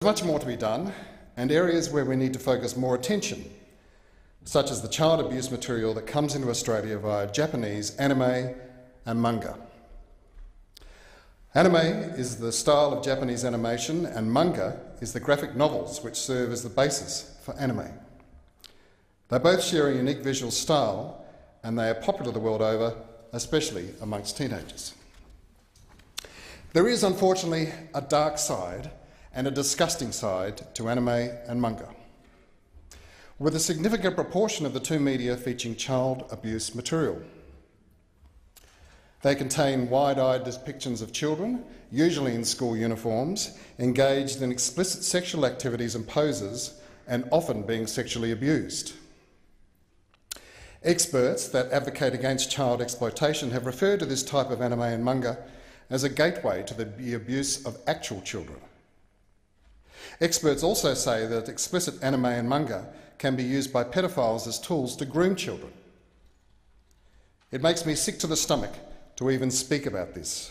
Much more to be done, and areas where we need to focus more attention, such as the child abuse material that comes into Australia via Japanese anime and manga. Anime is the style of Japanese animation, and manga is the graphic novels which serve as the basis for anime. They both share a unique visual style, and they are popular the world over, especially amongst teenagers. There is, unfortunately, a dark side and a disgusting side to anime and manga, with a significant proportion of the two media featuring child abuse material. They contain wide-eyed depictions of children, usually in school uniforms, engaged in explicit sexual activities and poses, and often being sexually abused. Experts that advocate against child exploitation have referred to this type of anime and manga as a gateway to the abuse of actual children. Experts also say that explicit anime and manga can be used by pedophiles as tools to groom children. It makes me sick to the stomach to even speak about this.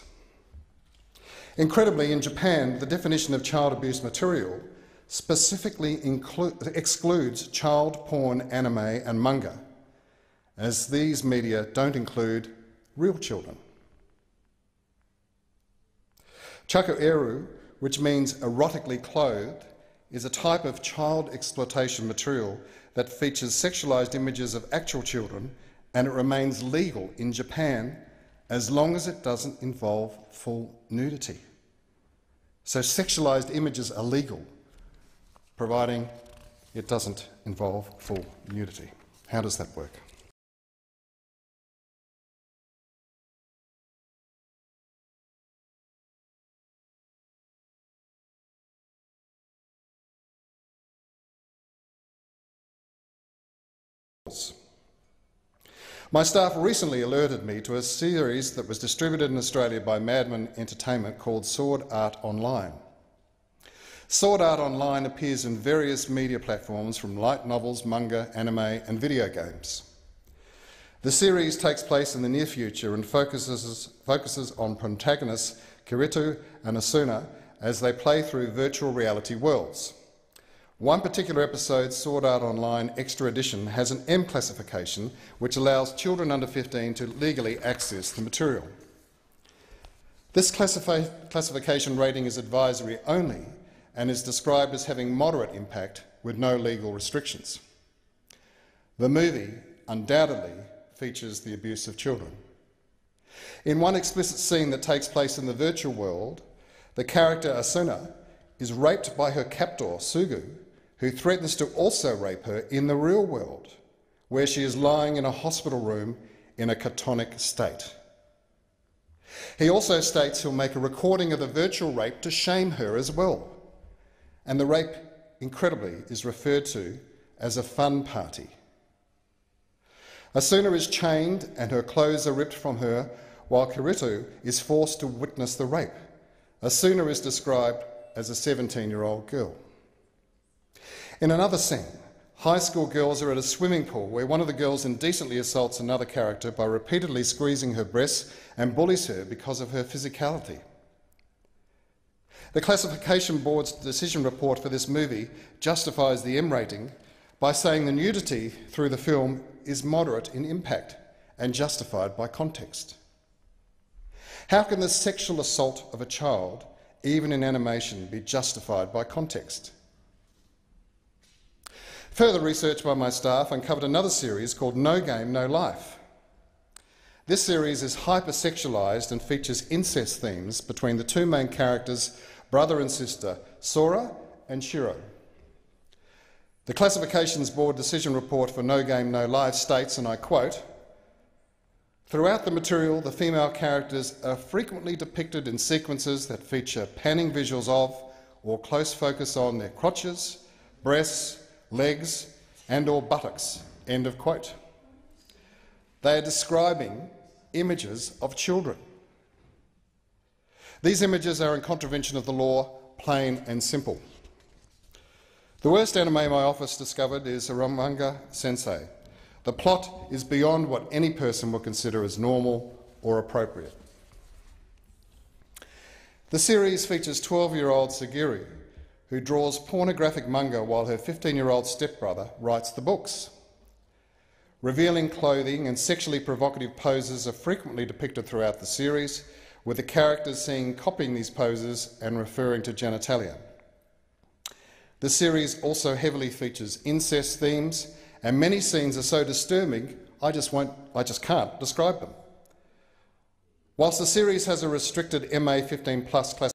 Incredibly, in Japan, the definition of child abuse material specifically excludes child porn anime and manga, as these media don't include real children. Chaku-eru, which means erotically clothed, is a type of child exploitation material that features sexualised images of actual children, and it remains legal in Japan as long as it doesn't involve full nudity. So sexualised images are legal, providing it doesn't involve full nudity. How does that work? My staff recently alerted me to a series that was distributed in Australia by Madman Entertainment called Sword Art Online. Sword Art Online appears in various media platforms from light novels, manga, anime and video games. The series takes place in the near future and focuses on protagonists Kirito and Asuna as they play through virtual reality worlds. One particular episode, Sword Art Online Extra Edition, has an M classification which allows children under 15 to legally access the material. This classification rating is advisory only and is described as having moderate impact with no legal restrictions. The movie undoubtedly features the abuse of children. In one explicit scene that takes place in the virtual world, the character Asuna is raped by her captor, Sugu, who threatens to also rape her in the real world, where she is lying in a hospital room in a catonic state. He also states he'll make a recording of the virtual rape to shame her as well. And the rape, incredibly, is referred to as a fun party. Asuna is chained and her clothes are ripped from her while Kirito is forced to witness the rape. Asuna is described as a 17-year-old girl. In another scene, high school girls are at a swimming pool where one of the girls indecently assaults another character by repeatedly squeezing her breasts and bullies her because of her physicality. The Classification Board's decision report for this movie justifies the M rating by saying the nudity through the film is moderate in impact and justified by context. How can the sexual assault of a child, even in animation, be justified by context? Further research by my staff uncovered another series called No Game, No Life. This series is hypersexualised and features incest themes between the two main characters, brother and sister, Sora and Shiro. The Classifications Board decision report for No Game, No Life states, and I quote, "Throughout the material, the female characters are frequently depicted in sequences that feature panning visuals of or close focus on their crotches, breasts, legs and/or buttocks," end of quote. They are describing images of children. These images are in contravention of the law, plain and simple. The worst anime my office discovered is Eromanga Sensei. The plot is beyond what any person would consider as normal or appropriate. The series features 12-year-old Sagiri, who draws pornographic manga while her 15-year-old stepbrother writes the books. Revealing clothing and sexually provocative poses are frequently depicted throughout the series, with the characters seen copying these poses and referring to genitalia. The series also heavily features incest themes, and many scenes are so disturbing I just can't describe them. Whilst the series has a restricted MA 15+ classification,